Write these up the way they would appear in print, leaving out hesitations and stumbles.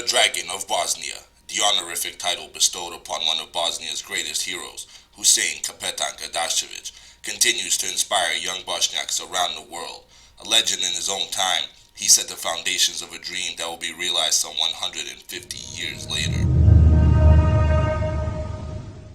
The Dragon of Bosnia, the honorific title bestowed upon one of Bosnia's greatest heroes, Husein Kapetan Gradascevic, continues to inspire young Bosniaks around the world. A legend in his own time, he set the foundations of a dream that will be realized some 150 years later.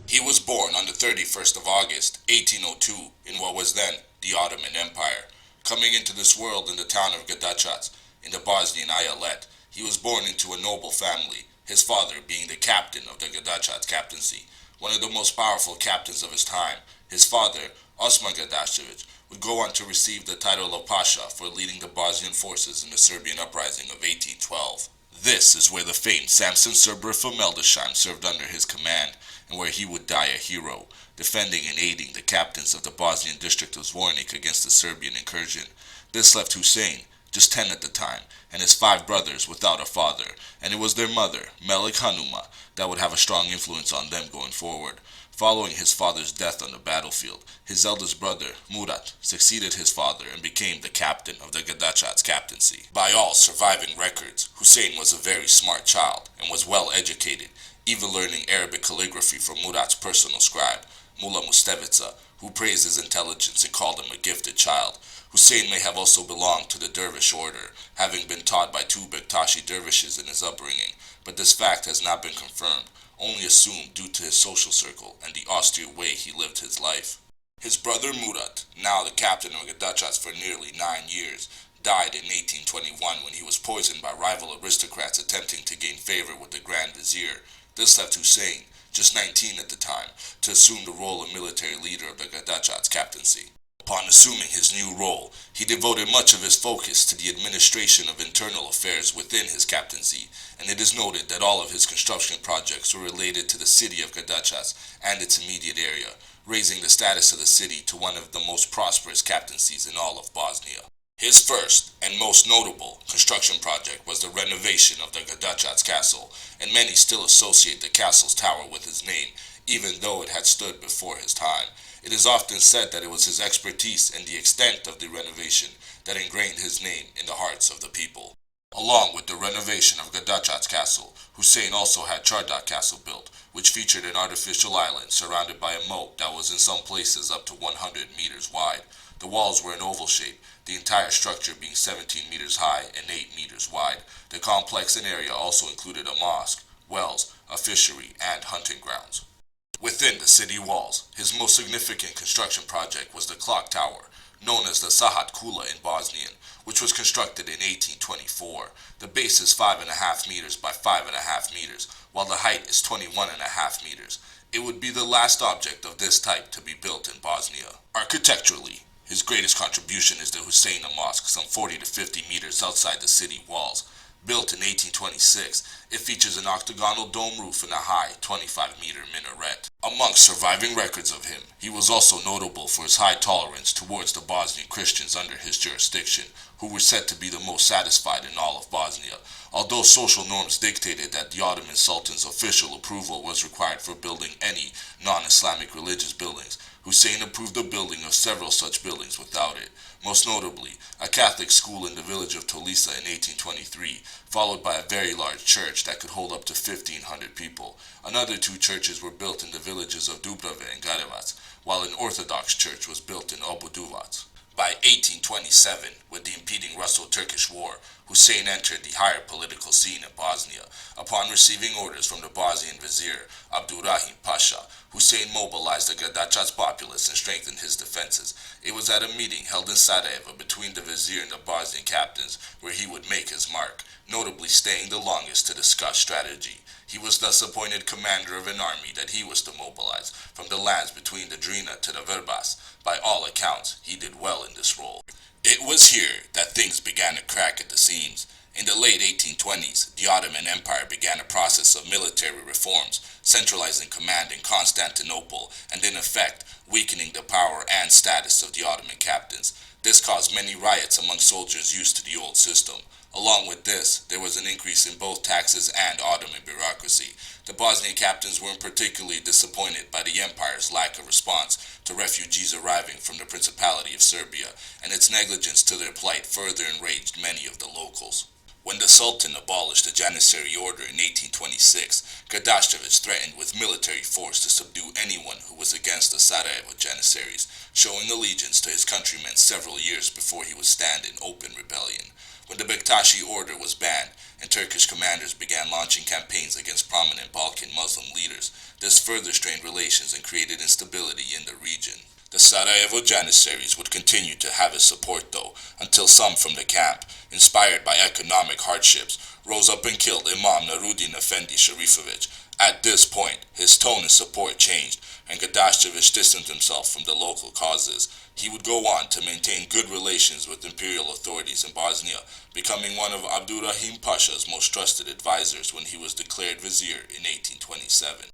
He was born on the 31st of August, 1802, in what was then the Ottoman Empire. Coming into this world in the town of Gadachac, in the Bosnian eyalet, he was born into a noble family, his father being the captain of the Gadachac captaincy, one of the most powerful captains of his time. His father, Osman Gradascevic, would go on to receive the title of Pasha for leading the Bosnian forces in the Serbian uprising of 1812. This is where the famed Samson Serber from Meldesheim served under his command, and where he would die a hero, defending and aiding the captains of the Bosnian district of Zvornik against the Serbian incursion. This left Husein, just 10 at the time, and his 5 brothers without a father, and it was their mother, Melik Hanuma, that would have a strong influence on them going forward. Following his father's death on the battlefield, his eldest brother, Murat, succeeded his father and became the captain of the Gadachac captaincy. By all surviving records, Husein was a very smart child and was well educated, even learning Arabic calligraphy from Murat's personal scribe, Mullah Mustevica, who praised his intelligence and called him a gifted child. Husein may have also belonged to the dervish order, having been taught by 2 Bektashi dervishes in his upbringing, but this fact has not been confirmed, only assumed due to his social circle and the austere way he lived his life. His brother Murat, now the captain of Gadachac for nearly 9 years, died in 1821 when he was poisoned by rival aristocrats attempting to gain favor with the Grand Vizier. This left Husein, just 19 at the time, to assume the role of military leader of the Gadachac captaincy. Upon assuming his new role, he devoted much of his focus to the administration of internal affairs within his captaincy, and it is noted that all of his construction projects were related to the city of Gadachac and its immediate area, raising the status of the city to one of the most prosperous captaincies in all of Bosnia. His first and most notable construction project was the renovation of the Gadachac castle, and many still associate the castle's tower with his name, even though it had stood before his time. It is often said that it was his expertise and the extent of the renovation that ingrained his name in the hearts of the people. Along with the renovation of Gadachac castle, Husein also had Chardak castle built, which featured an artificial island surrounded by a moat that was in some places up to 100 meters wide. The walls were in oval shape, the entire structure being 17 meters high and 8 meters wide. The complex and area also included a mosque, wells, a fishery, and hunting grounds. Within the city walls, his most significant construction project was the clock tower, known as the Sahat Kula in Bosnian, which was constructed in 1824. The base is 5.5 meters by 5.5 meters, while the height is 21.5 meters. It would be the last object of this type to be built in Bosnia. Architecturally, his greatest contribution is the Huseina Mosque, some 40 to 50 meters outside the city walls. Built in 1826, it features an octagonal dome roof and a high 25-meter minaret. Amongst surviving records of him, he was also notable for his high tolerance towards the Bosnian Christians under his jurisdiction, who were said to be the most satisfied in all of Bosnia. Although social norms dictated that the Ottoman Sultan's official approval was required for building any non-Islamic religious buildings, Husein approved the building of several such buildings without it, most notably a Catholic school in the village of Tolisa in 1823, followed by a very large church that could hold up to 1,500 people. Another 2 churches were built in the villages of Dubrave and Garevac, while an Orthodox church was built in Obuduvac. By 1827, with the impending Russo-Turkish War, Husein entered the higher political scene in Bosnia. Upon receiving orders from the Bosnian Vizier, Abdurrahim Pasha, Husein mobilized the Gadachac populace and strengthened his defenses. It was at a meeting held in Sarajevo between the Vizier and the Bosnian captains where he would make his mark, notably staying the longest to discuss strategy. He was thus appointed commander of an army that he was to mobilize from the lands between the Drina to the Verbas. By all accounts, he did well in this role. It was here that things began to crack at the seams. In the late 1820s, the Ottoman Empire began a process of military reforms, centralizing command in Constantinople and in effect weakening the power and status of the Ottoman captains. This caused many riots among soldiers used to the old system. Along with this, there was an increase in both taxes and Ottoman bureaucracy. The Bosnian captains were particularly disappointed by the empire's lack of response to refugees arriving from the Principality of Serbia, and its negligence to their plight further enraged many of the locals. When the Sultan abolished the Janissary order in 1826, Gradascevic threatened with military force to subdue anyone who was against the Sarajevo Janissaries, showing allegiance to his countrymen several years before he would stand in open rebellion. When the Bektashi order was banned and Turkish commanders began launching campaigns against prominent Balkan Muslim leaders, this further strained relations and created instability in the region. The Sarajevo Janissaries would continue to have his support though, until some from the camp, inspired by economic hardships, rose up and killed Imam Nuruddin Efendi Sharifovic. At this point, his tone and support changed, and Gradascevic distanced himself from the local causes. He would go on to maintain good relations with imperial authorities in Bosnia, becoming one of Abdurrahim Pasha's most trusted advisors when he was declared vizier in 1827.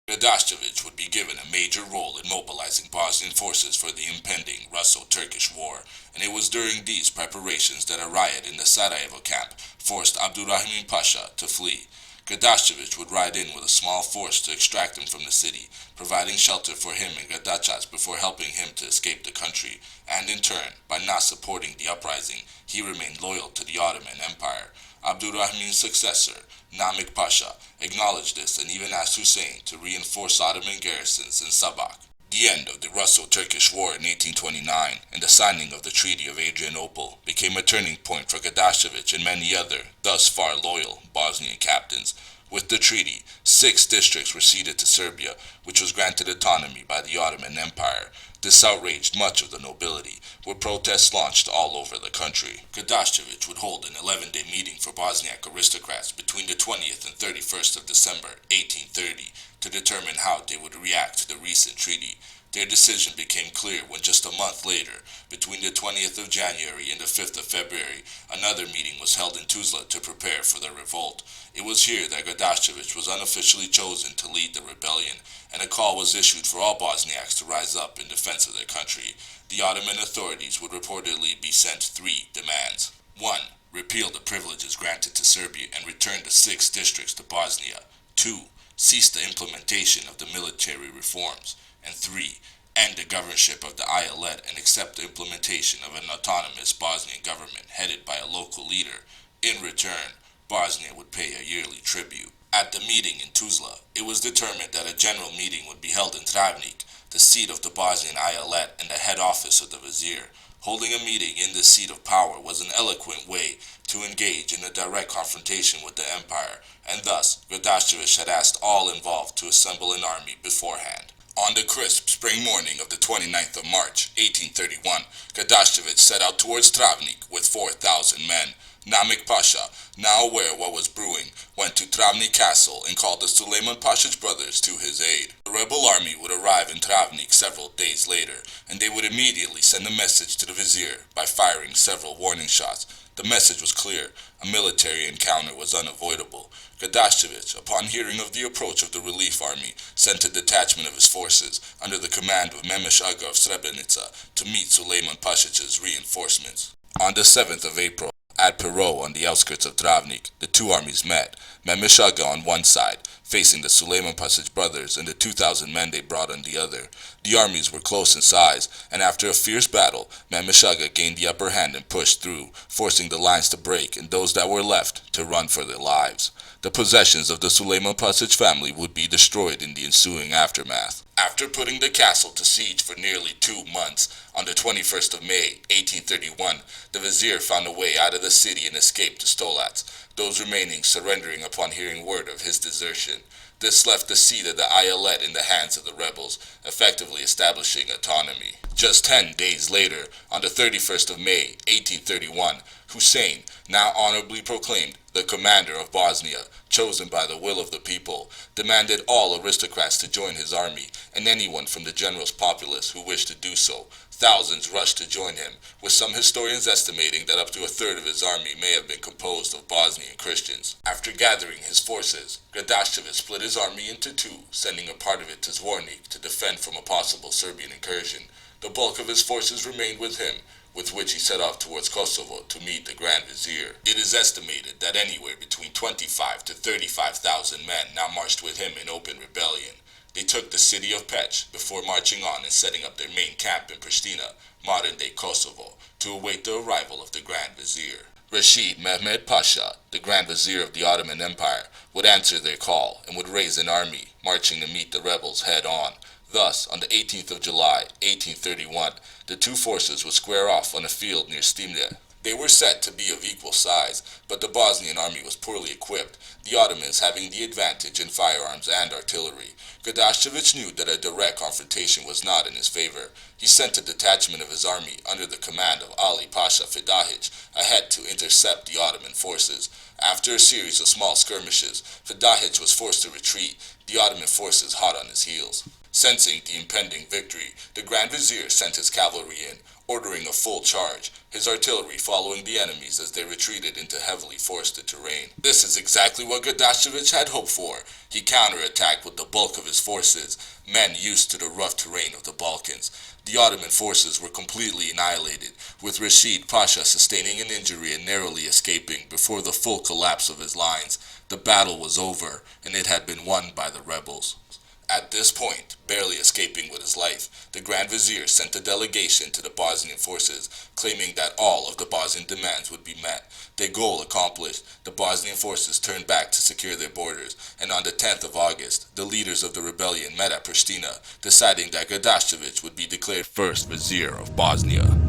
Gradascevic would be given a major role in mobilizing Bosnian forces for the impending Russo-Turkish War, and it was during these preparations that a riot in the Sarajevo camp forced Abdurrahim Pasha to flee. Gradascevic would ride in with a small force to extract him from the city, providing shelter for him in Gradacac before helping him to escape the country, and in turn, by not supporting the uprising, he remained loyal to the Ottoman Empire. Abdurrahim's successor, Namik Pasha, acknowledged this and even asked Husein to reinforce Ottoman garrisons in Sabak. The end of the Russo-Turkish War in 1829 and the signing of the Treaty of Adrianople became a turning point for Gradascevic and many other, thus far loyal, Bosnian captains. With the treaty, 6 districts were ceded to Serbia, which was granted autonomy by the Ottoman Empire. This outraged much of the nobility, with protests launched all over the country. Gradascevic would hold an 11-day meeting for Bosniak aristocrats between the 20th and 31st of December 1830 to determine how they would react to the recent treaty. Their decision became clear when just a month later, between the 20th of January and the 5th of February, another meeting was held in Tuzla to prepare for the revolt. It was here that Gradascevic was unofficially chosen to lead the rebellion, and a call was issued for all Bosniaks to rise up in defense of their country. The Ottoman authorities would reportedly be sent 3 demands. 1. Repeal the privileges granted to Serbia and return the 6 districts to Bosnia. 2. Cease the implementation of the military reforms. And 3. End the governorship of the Ayelet and accept the implementation of an autonomous Bosnian government headed by a local leader. In return, Bosnia would pay a yearly tribute. At the meeting in Tuzla, it was determined that a general meeting would be held in Travnik, the seat of the Bosnian Ayelet and the head office of the vizier. Holding a meeting in this seat of power was an eloquent way to engage in a direct confrontation with the empire, and thus Gradascevic had asked all involved to assemble an army beforehand. On the crisp spring morning of the 29th of March, 1831, Gradascevic set out towards Travnik with 4,000 men. Namik Pasha, now aware what was brewing, went to Travnik Castle and called the Suleiman Pasha's brothers to his aid. The rebel army would arrive in Travnik several days later, and they would immediately send a message to the vizier by firing several warning shots. The message was clear. A military encounter was unavoidable. Gradascevic, upon hearing of the approach of the relief army, sent a detachment of his forces, under the command of Memesh Aga of Srebrenica, to meet Suleiman Pasha's reinforcements. On the 7th of April, at Pero on the outskirts of Travnik, the 2 armies met, Memesh Aga on one side, facing the Suleiman Pasha's brothers and the 2,000 men they brought on the other. The armies were close in size, and after a fierce battle, Memesh Aga gained the upper hand and pushed through, forcing the lines to break and those that were left to run for their lives. The possessions of the Suleiman Pasha family would be destroyed in the ensuing aftermath. After putting the castle to siege for nearly 2 months, on the 21st of May, 1831, the vizier found a way out of the city and escaped to Stolac, those remaining surrendering upon hearing word of his desertion. This left the seat of the Ayelet in the hands of the rebels, effectively establishing autonomy. Just 10 days later, on the 31st of May, 1831, Husein, now honorably proclaimed the commander of Bosnia, chosen by the will of the people, demanded all aristocrats to join his army, and anyone from the general's populace who wished to do so. Thousands rushed to join him, with some historians estimating that up to a third of his army may have been composed of Bosnian Christians. After gathering his forces, Gradascevic split his army into 2, sending a part of it to Zvornik to defend from a possible Serbian incursion. The bulk of his forces remained with him, with which he set off towards Kosovo to meet the Grand Vizier. It is estimated that anywhere between 25 to 35,000 men now marched with him in open rebellion. They took the city of Peć before marching on and setting up their main camp in Pristina, modern-day Kosovo, to await the arrival of the Grand Vizier. Rashid Mehmed Pasha, the Grand Vizier of the Ottoman Empire, would answer their call and would raise an army, marching to meet the rebels head-on. Thus, on the 18th of July, 1831, the two forces would square off on a field near Stimne. They were said to be of equal size, but the Bosnian army was poorly equipped, the Ottomans having the advantage in firearms and artillery. Gradascevic knew that a direct confrontation was not in his favor. He sent a detachment of his army under the command of Ali Pasha Fedahic ahead to intercept the Ottoman forces. After a series of small skirmishes, Fedahic was forced to retreat, the Ottoman forces hot on his heels. Sensing the impending victory, the Grand Vizier sent his cavalry in, ordering a full charge, his artillery following the enemies as they retreated into heavily forested terrain. This is exactly what Gradascevic had hoped for. He counterattacked with the bulk of his forces, men used to the rough terrain of the Balkans. The Ottoman forces were completely annihilated, with Rashid Pasha sustaining an injury and narrowly escaping before the full collapse of his lines. The battle was over, and it had been won by the rebels. At this point, barely escaping with his life, the Grand Vizier sent a delegation to the Bosnian forces, claiming that all of the Bosnian demands would be met. Their goal accomplished, the Bosnian forces turned back to secure their borders, and on the 10th of August, the leaders of the rebellion met at Pristina, deciding that Gradascevic would be declared first Vizier of Bosnia.